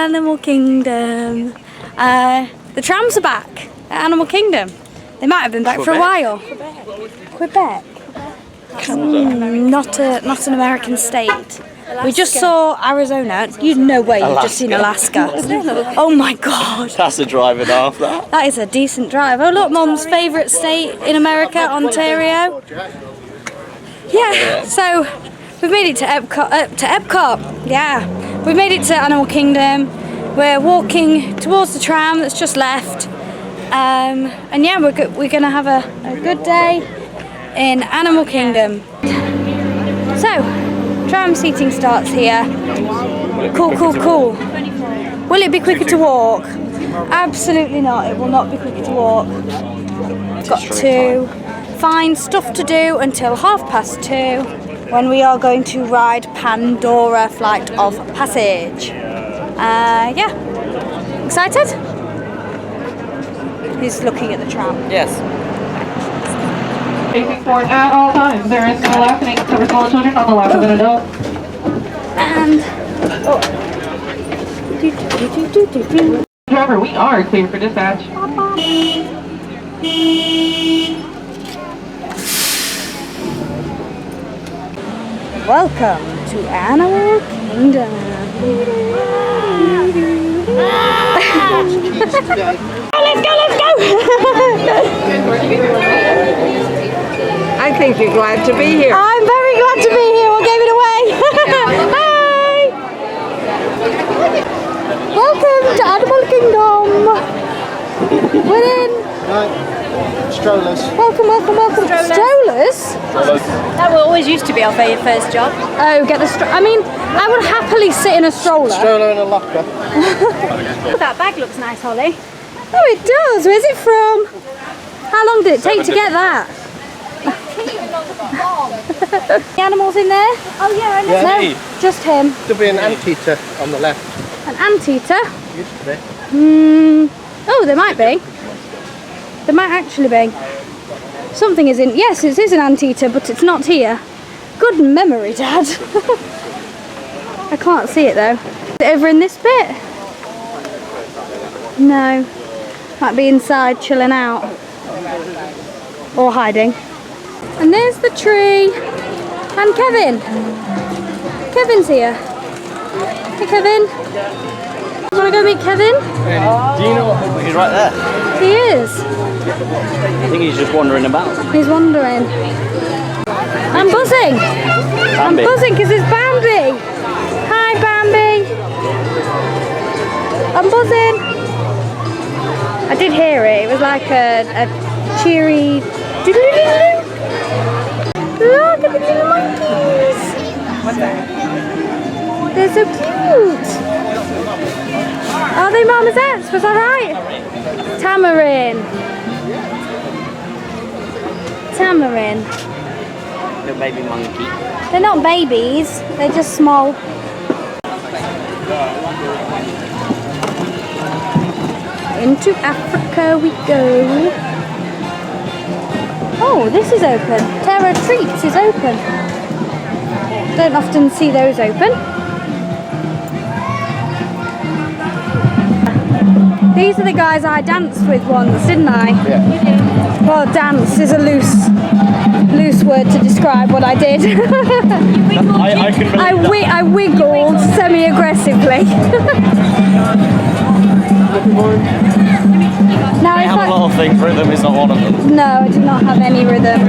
Animal Kingdom. The trams are back at Animal Kingdom. They might have been back for a while. Quebec. Not an American state. Alaska. We just saw Arizona. You no way you've just seen Alaska. Oh my god. That's a drive and a half, that. That is a decent drive. Oh look, Mum's favourite state in America, Ontario. Yeah, so we've made it to Epcot. Yeah, we've made it to Animal Kingdom. We're walking towards the tram that's just left. And yeah, we're gonna have a good day in Animal Kingdom. So, tram seating starts here. Cool. Will it be quicker to walk? Absolutely not. It will not be quicker to walk. Got to find stuff to do until 2:30 when we are going to ride Pandora Flight of Passage. Yeah. Excited? He's looking at the tram. Yes. Facing forward at all times. There is no laughing except for small children on the left of an adult. And Driver, we are clear for dispatch. welcome to Animal Kingdom. Let's go! I think you're glad to be here. I'm very glad to be here. We'll give it away. Hi! Welcome to Animal Kingdom. We're in. Strollers. Welcome. Strollers? That always used to be our very first job. Oh, get the I mean, I would happily sit in a stroller. Stroller and a locker. That bag looks nice, Holly. Oh, it does. Where's it from? How long did it take to get that? The animals in there? Oh yeah, I know. Yeah. No, just him. There'll be an anteater on the left. An anteater? Used to be. Oh, there might be. There might actually be. Something is in. Yes, it is an anteater, but it's not here. Good memory, Dad. I can't see it though. Is it over in this bit? No. Might be inside chilling out. Or hiding. And there's the tree. And Kevin. Kevin's here. Hey Kevin. You want to go meet Kevin? Do you know what? He's right there. He is. I think he's just wandering about. He's wandering. I'm buzzing. I'm buzzing because it's Bambi. Hi Bambi. I'm buzzing. I did hear it. It was like a cheery. Look at the little monkeys. What's that? They're so cute. Are they marmosets? Was that right? Tamarin. Little baby monkey. They're not babies. They're just small. Into Africa we go. Oh, this is open. Terra Treats is open. Don't often see those open. These are the guys I danced with once, didn't I? Yeah. Well, dance is a loose word to describe what I did. I can believe I wiggled semi-aggressively. Now, I have a lot of things. Rhythm is not one of them. No, I do not have any rhythm.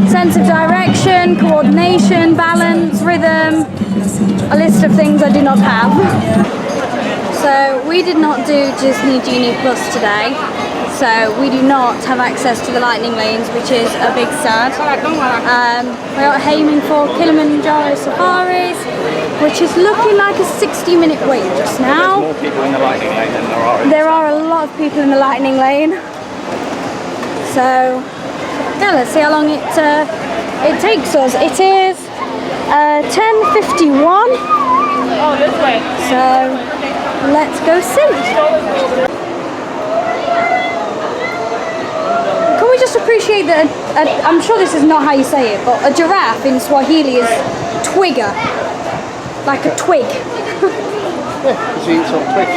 Sense of direction, coordination, balance, rhythm. A list of things I do not have. So we did not do Disney Genie Plus today. So we do not have access to the lightning lanes, which is a big sad. We are aiming for Kilimanjaro Safaris, which is looking like a 60-minute wait just now. There's more people in the lightning lane than there are in There are a lot of people in the lightning lane. So yeah, let's see how long it takes us. It is 10:51. Oh, this way. So let's go see. Can we just appreciate that? I'm sure this is not how you say it, but a giraffe in Swahili is twiga, like a twig. Yeah, because he eats all twigs.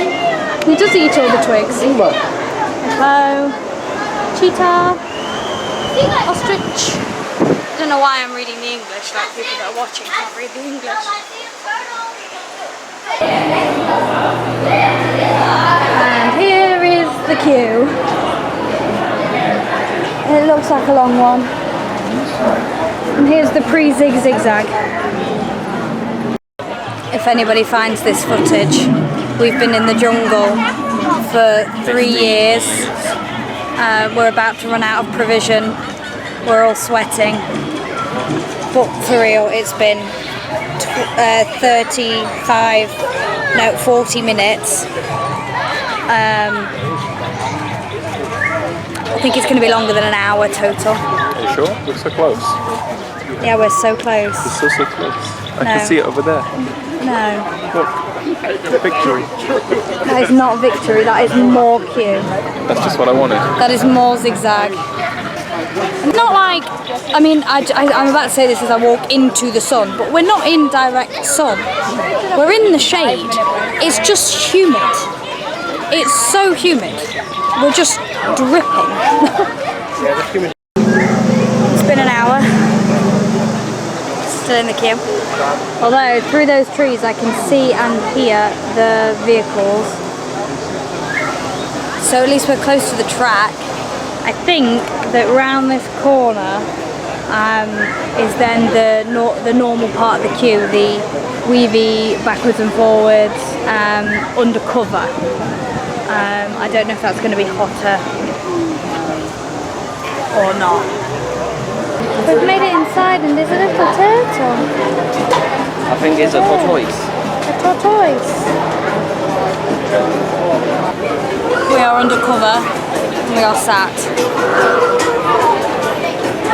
He does eat all the twigs. Puma. Hello. Cheetah. Ostrich. I don't know why I'm reading the English, like people that are watching can't read the English. And here is the queue. It looks like a long one. And here's the pre-zig zigzag. If anybody finds this footage, we've been in the jungle for 3 years. We're about to run out of provision. We're all sweating. But for real, it's been 40 minutes. I think it's going to be longer than an hour total. Are you sure? Looks so close. Yeah, we're so close. It's so close. I No. can see it over there. No, Look. Victory. that is not victory, that is more queue. That's just what I wanted. That is more zigzag. Not like, I mean, I'm about to say this as I walk into the sun, but we're not in direct sun. We're in the shade. It's just humid. It's so humid. We're just dripping. It's been an hour. Still in the queue. Although through those trees I can see and hear the vehicles. So at least we're close to the track. I think that round this corner is then the normal part of the queue, the weavy backwards and forwards undercover. I don't know if that's going to be hotter or not. We've made it inside and there's a little turtle. I think it's a tortoise. A tortoise. We are undercover. We are sat.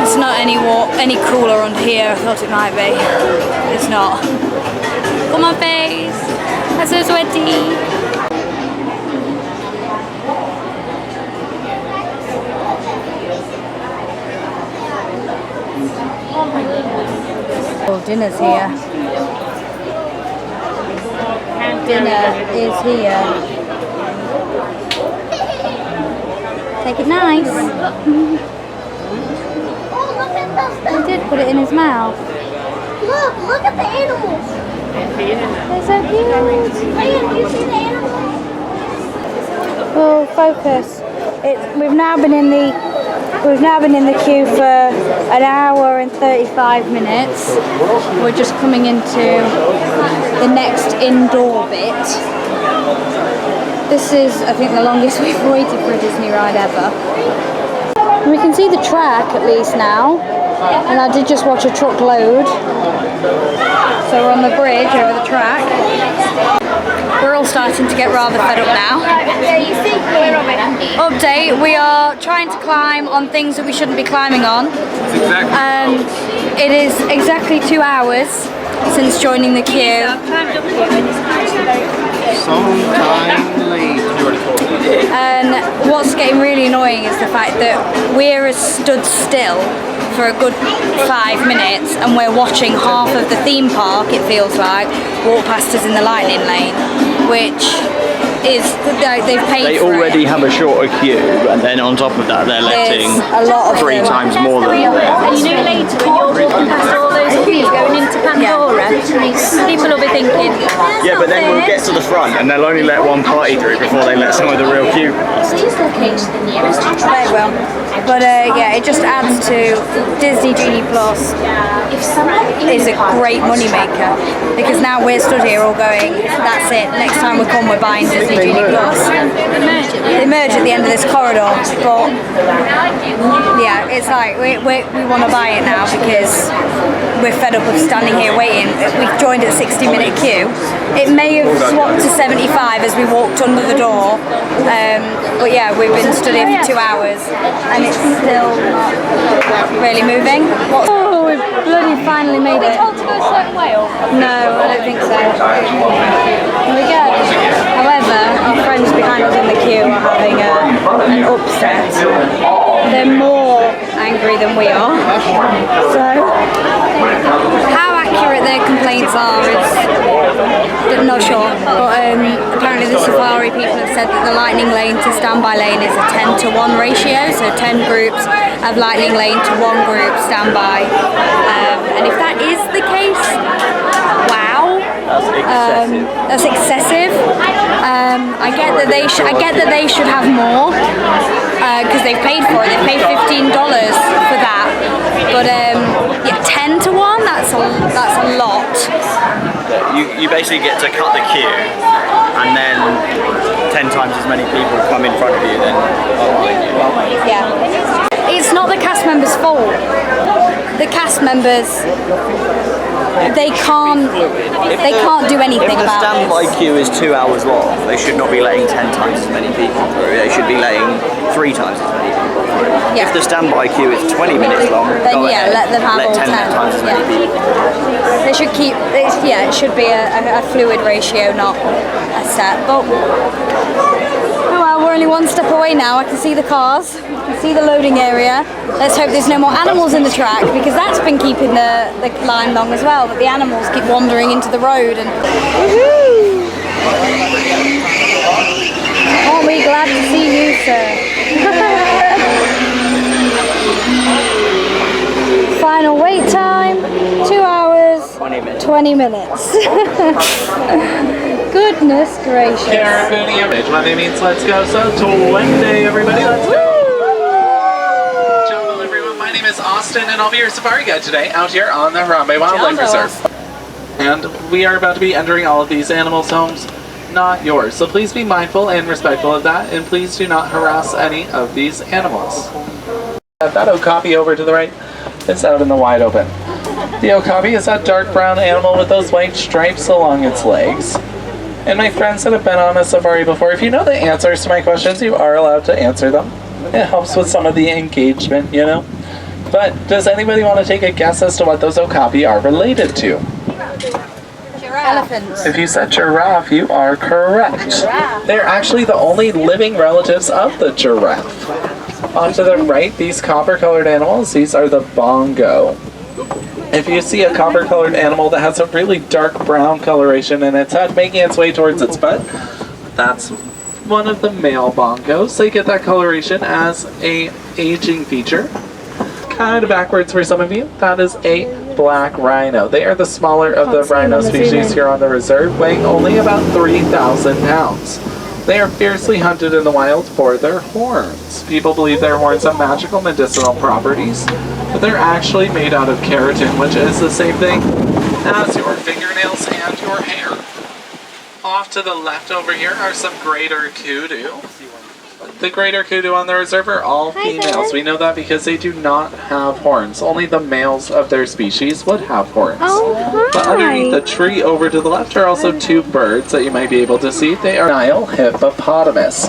It's not any cooler under here. I thought it might be. It's not. Come on, face. I'm so sweaty. Oh, dinner's here. Dinner is here. Take it nice. He did put it in his mouth. Look at the animals. They're so cute. Leah, do you see the animals? Oh, focus. We've now been in the queue for an hour and 35 minutes. We're just coming into the next indoor bit. This is, I think, the longest we've waited for a Disney ride ever. And we can see the track at least now. And I did just watch a truck load. So we're on the bridge over the track. We're all starting to get rather fed up now. Update, we are trying to climb on things that we shouldn't be climbing on. It is exactly 2 hours since joining the queue. Sometime later. And what's getting really annoying is the fact that we're stood still for a good 5 minutes and we're watching half of the theme park, it feels like, walk past us in the lightning lane, which is, they've paid They for already it. have a shorter queue, and then on top of that, they're letting a lot of 3 them. times more than that. And you know later when you're walking past all those queues going into Pandora, people will be thinking, Yeah, but then we'll get to the front, and they'll only let one party through before they let some of the real queue pass. Please locate the nearest They will. But yeah, it just adds to Disney Genie Plus If someone is a great moneymaker because now we're stood here all going, that's it, next time we come we're buying Disney Genie Plus. They merge at the end of this corridor, but yeah, it's like we want to buy it now because we're fed up of standing here waiting. We joined at 60-minute queue. It may have swapped to 75 as we walked under the door, but yeah, we've been stood here for 2 hours and it's still not really moving. Oh, we've bloody finally made it. told to go a certain way or? No, I don't think so. Here we go. However, our friends behind us in the queue are having an upset. They're more angry than we are. So, how accurate their complaints are is I'm not sure. But said that the lightning lane to standby lane is a 10-to-1 ratio, so 10 groups of lightning lane to 1 group standby. And if that is the case, wow, that's excessive. I get that they should have more because they've paid for it. They've paid $15 for that. But yeah, 10-to-1. That's a lot. You basically get to cut the queue, and then 10 times as many people come in front of you than behind you. Yeah. It's not the cast members' fault. The cast members, they can't do anything If the about standby this. queue is 2 hours long, they should not be letting 10 times as many people through. They should be letting 3 times as many people through. Yeah. If the standby queue is 20 minutes long, Then go yeah, ahead, let them have all 10 10. times as many people. They should keep. It should be a fluid ratio, not a set. But oh well, we're only one step away now. I can see the cars. I can see the loading area. Let's hope there's no more animals in the track, because that's been keeping the line long as well. But the animals keep wandering into the road and. Woohoo! Aren't we glad to see you, sir? Final wait time, 2 hours, 20 minutes. Goodness gracious. Caraboonie image. Monday means let's go. So 20, everybody, let's go. Hello, everyone. My name is Austin, and I'll be your safari guide today out here on the Harambe Wildlife Reserve. And we are about to be entering all of these animals' homes, not yours. So please be mindful and respectful of that, and please do not harass any of these animals. That okapi over to the right is out in the wide open. The okapi is that dark brown animal with those white stripes along its legs. And my friends that have been on a safari before, if you know the answers to my questions, you are allowed to answer them. It helps with some of the engagement, you know? But does anybody want to take a guess as to what those okapi are related to? Elephants. If you said giraffe, you are correct. They're actually the only living relatives of the giraffe. Off to the right, these copper-colored animals, these are the bongo. If you see a copper-colored animal that has a really dark brown coloration in its head making its way towards its butt, that's one of the male bongos. They get that coloration as a aging feature. Kind of backwards for some of you, that is a black rhino. They are the smaller of the rhino species here on the reserve, weighing only about 3,000 pounds. They are fiercely hunted in the wild for their horns. People believe their horns have magical medicinal properties, but they're actually made out of keratin, which is the same thing as your fingernails and your hair. Off to the left over here are some greater kudu. The greater kudu on the reserve are all females. We know that because they do not have horns. Only the males of their species would have horns. But underneath the tree over to the left are also 2 birds that you might be able to see. They are Nile hippopotamus.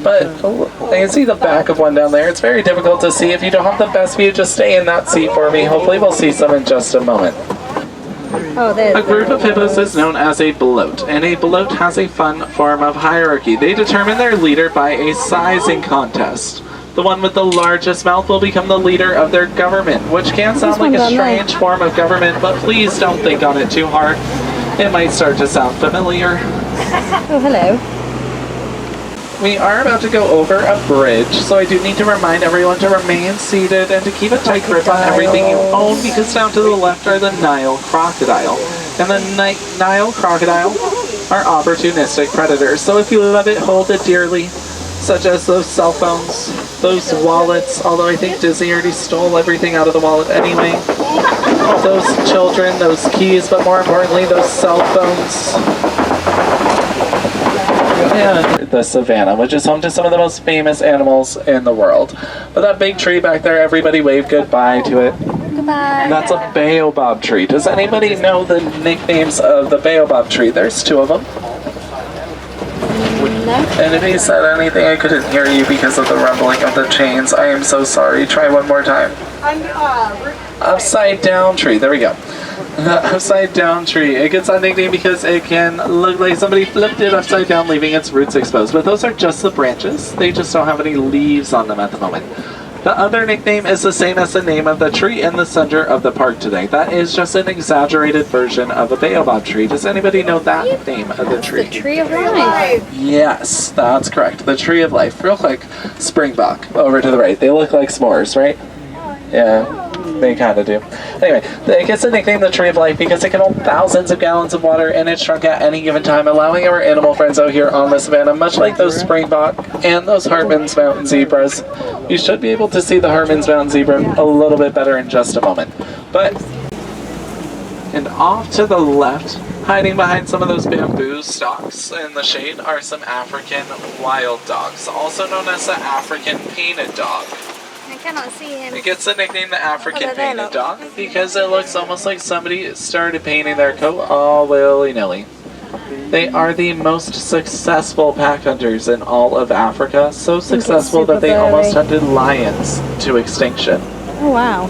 But I can see the back of one down there. It's very difficult to see. If you don't have the best view, just stay in that seat for me. Hopefully we'll see some in just a moment. A group of hippos is known as a bloat, and a bloat has a fun form of hierarchy. They determine their leader by a sizing contest. The one with the largest mouth will become the leader of their government, which can sound like a strange form of government, but please don't think on it too hard. It might start to sound familiar. Oh, hello. We are about to go over a bridge, so I do need to remind everyone to remain seated and to keep a tight grip on everything you own, because down to the left are the Nile crocodile. And the Nile crocodile are opportunistic predators, so if you love it, hold it dearly, such as those cell phones, those wallets, although I think Disney already stole everything out of the wallet anyway. Those children, those keys, but more importantly, those cell phones. And the Savannah, which is home to some of the most famous animals in the world. But that big tree back there, everybody wave goodbye to it. Goodbye. That's a baobab tree. Does anybody know the nicknames of the baobab tree? There's 2 of them. No. And if you said anything, I couldn't hear you because of the rumbling of the chains. I am so sorry. Try one more time. Upside down tree. There we go. The upside down tree. It gets that nickname because it can look like somebody flipped it upside down, leaving its roots exposed. But those are just the branches. They just don't have any leaves on them at the moment. The other nickname is the same as the name of the tree in the center of the park today. That is just an exaggerated version of a baobab tree. Does anybody know that name of the tree? The tree of life. Yes, that's correct. The tree of life. Real quick, springbok over to the right. They look like s'mores, right? Yeah. They kind of do. Anyway, it gets the nickname the Tree of Life because it can hold thousands of gallons of water in its trunk at any given time, allowing our animal friends out here on the savannah, much like those springbok and those Hartman's mountain zebras. You should be able to see the Hartman's mountain zebra a little bit better in just a moment. And off to the left, hiding behind some of those bamboo stalks in the shade, are some African wild dogs, also known as the African painted dog. I cannot see him. It gets the nickname the African painted dog because it looks almost like somebody started painting their coat all willy-nilly. They are the most successful pack hunters in all of Africa, so successful that they almost hunted lions to extinction. Oh wow.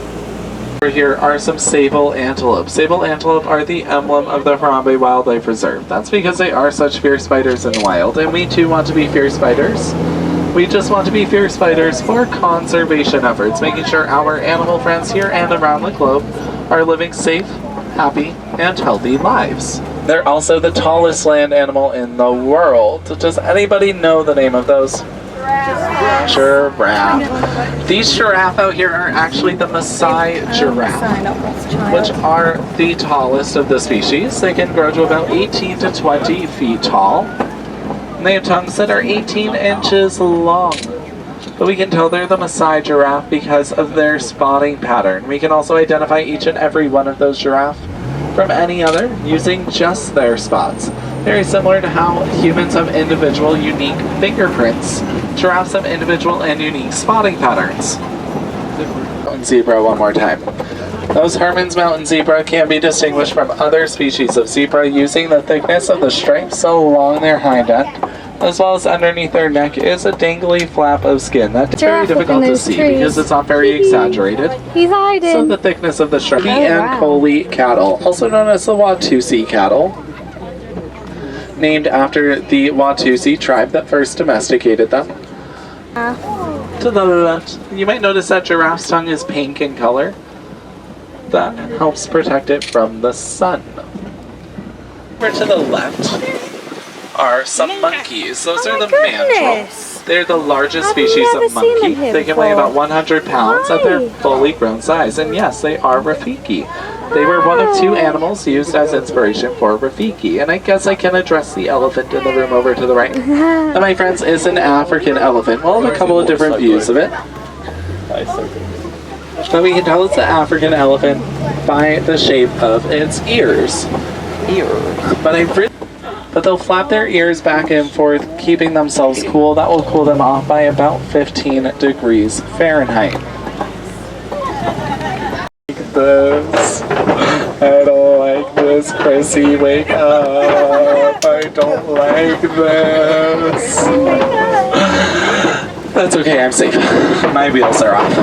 Over here are some sable antelope. Sable antelope are the emblem of the Harambe Wildlife Reserve. That's because they are such fierce fighters in the wild, and we too want to be fierce fighters. We just want to be fierce fighters for conservation efforts, making sure our animal friends here and around the globe are living safe, happy, and healthy lives. They're also the tallest land animal in the world. Does anybody know the name of those? Giraffe. These giraffe out here are actually the Maasai giraffe, which are the tallest of the species. They can grow to about 18 to 20 feet tall. And they have tongues that are 18 inches long. But we can tell they're the Maasai giraffe because of their spotting pattern. We can also identify each and every one of those giraffe from any other using just their spots. Very similar to how humans have individual unique fingerprints, giraffes have individual and unique spotting patterns. Mountain zebra one more time. Those Hartman's mountain zebra can be distinguished from other species of zebra using the thickness of the stripes along their hind end, as well as underneath their neck is a dangly flap of skin. That's very difficult to see because it's not very exaggerated. He's hiding. So the thickness of the stripe. And Collie cattle, also known as the Watusi cattle, named after the Watusi tribe that first domesticated them. To the left, you might notice that giraffe's tongue is pink in color. That helps protect it from the sun. Over to the left are some monkeys. Those are the mandrill. They're the largest species of monkey. They can weigh about 100 pounds at their fully grown size. And yes, they are Rafiki. They were one of two animals used as inspiration for Rafiki. And I guess I can address the elephant in the room over to the right. That, my friends, is an African elephant. We'll have a couple of different views of it. But we can tell it's an African elephant by the shape of its ears. But they'll flap their ears back and forth, keeping themselves cool. That will cool them off by about 15 degrees Fahrenheit. Like this. I don't like this, Chrissy. Wake up. I don't like this. That's okay, I'm safe. My wheels are off.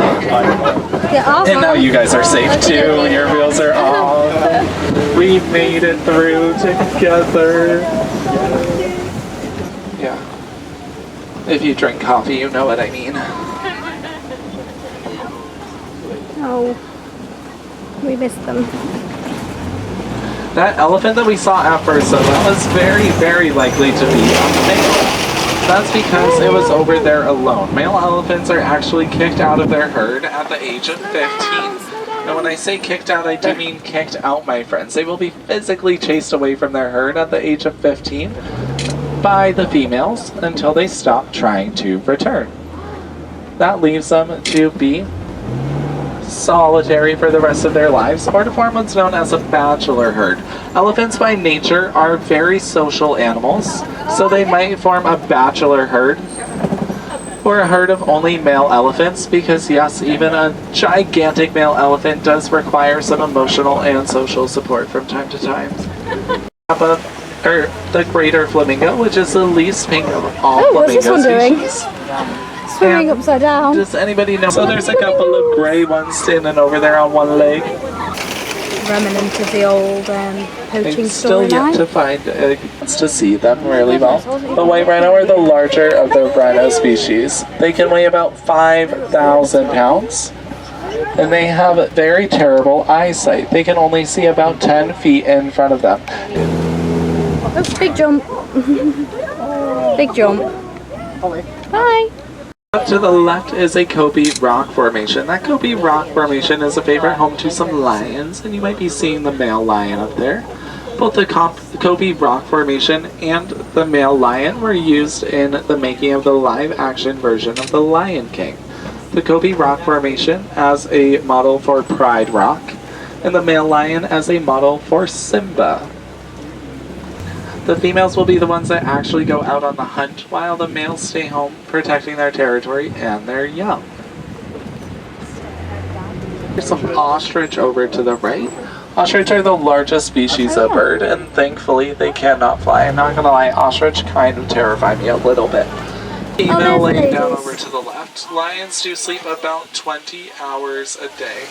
And now you guys are safe too. Your wheels are off. We made it through together. Yeah. If you drink coffee, you know what I mean. Oh, we missed them. That elephant that we saw at first, so that was very, very likely to be a male. That's because it was over there alone. Male elephants are actually kicked out of their herd at the age of 15. And when I say kicked out, I do mean kicked out, my friends. They will be physically chased away from their herd at the age of 15 by the females until they stop trying to return. That leaves them to be solitary for the rest of their lives, or to form what's known as a bachelor herd. Elephants by nature are very social animals, so they might form a bachelor herd or a herd of only male elephants, because yes, even a gigantic male elephant does require some emotional and social support from time to time. The greater flamingo, which is the least pink of all flamingo species. Swimming upside down. Does anybody know? So there's a couple of gray ones standing over there on one leg. remnant of the old poaching They've still yet storyline. to find to see them really well. The white rhino are the larger of the rhino species. They can weigh about 5,000 pounds. And they have very terrible eyesight. They can only see about 10 feet in front of them. Oops, big jump. Big jump. Bye. Up to the left is a Kobe Rock Formation. That Kobe Rock Formation is a favorite home to some lions, and you might be seeing the male lion up there. Both the Kobe Rock Formation and the male lion were used in the making of the live-action version of The Lion King. The Kobe Rock Formation as a model for Pride Rock, and the male lion as a model for Simba. The females will be the ones that actually go out on the hunt, while the males stay home protecting their territory and their young. There's some ostrich over to the right. Ostrich are the largest species of bird, and thankfully they cannot fly. I'm not gonna lie, ostrich kind of terrify me a little bit. Female laying down over to the left. Lions do sleep about 20 hours a day.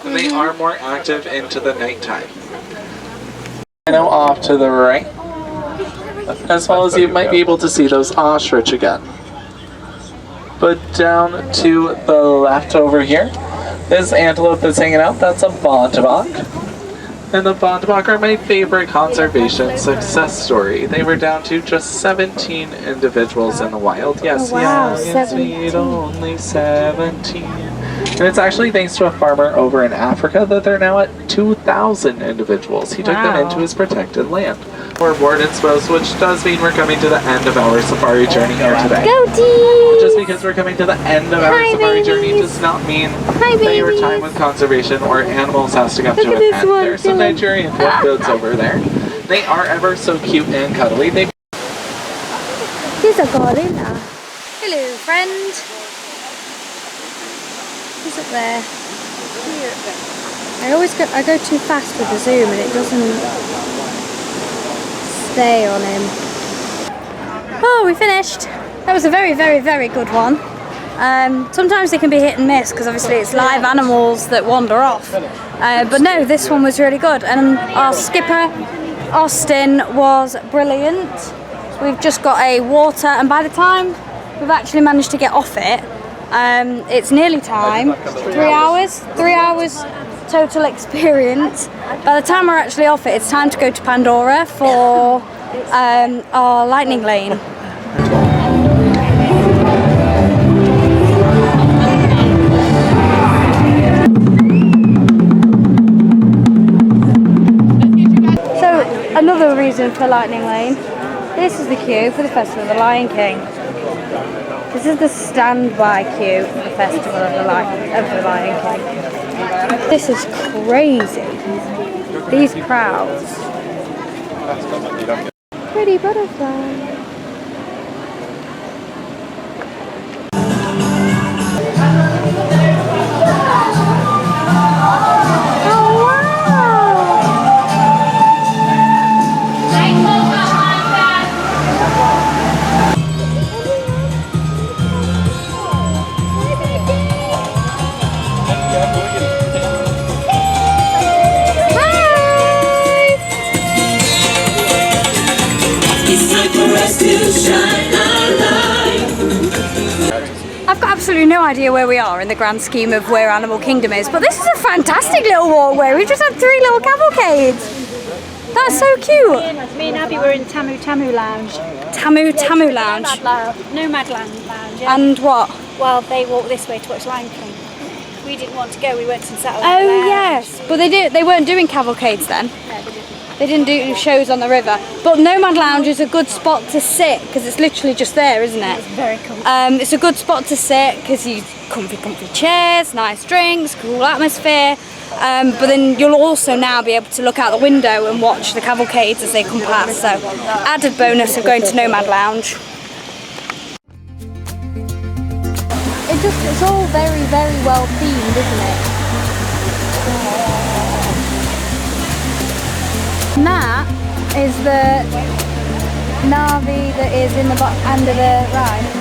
And they are more active into the nighttime. Rhino off to the right, as well as you might be able to see those ostrich again. But down to the left over here, this antelope that's hanging out, that's a bontebok. And the bontebok are my favorite conservation success story. They were down to just 17 individuals in the wild. Yes, Oh, wow, yes, sweet, only 17. And it's actually thanks to a farmer over in Africa that they're now at 2,000 individuals. He took them into his protected land. We're board exposed, which does mean we're coming to the end of our safari journey here today. Goatee! Just because we're coming to the end of our safari journey does not mean that your time with conservation or animals has to come to an end. There's some Nigerian wolf goats over there. They are ever so cute and cuddly. She's a gorilla. Hello, friend. He's up there. I go too fast with the zoom and it doesn't stay on him. Oh, we finished. That was a very, very, very good one. Sometimes they can be hit and miss because obviously it's live animals that wander off. But no, this one was really good. And our skipper, Austin, was brilliant. We've just got a water, and by the time we've actually managed to get off it, it's nearly time. 3 hours total experience. By the time we're actually off it, it's time to go to Pandora for our lightning lane. So another reason for lightning lane. This is the queue for the Festival of the Lion King. This is the standby queue for the Festival of the Lion King. This is crazy. These crowds. Pretty butterfly. I've got absolutely no idea where we are in the grand scheme of where Animal Kingdom is, but this is a fantastic little walkway. We've just had 3 little cavalcades. That's so cute. Me and Abbie were in Tamu Tamu Lounge. Tamu Tamu Lounge. Nomad Land Lounge, yeah. And what? Well, they walked this way to watch Lion King. We didn't want to go, we went to Saturday. Oh yes, but they weren't doing cavalcades then. They didn't do shows on the river. But Nomad Lounge is a good spot to sit because it's literally just there, isn't it? It's very cool. It's a good spot to sit because you comfy chairs, nice drinks, cool atmosphere. But then you'll also now be able to look out the window and watch the cavalcades as they come past. So added bonus of going to Nomad Lounge. It's all very, very well themed, isn't it? And that is the Navi that is in the end of the ride.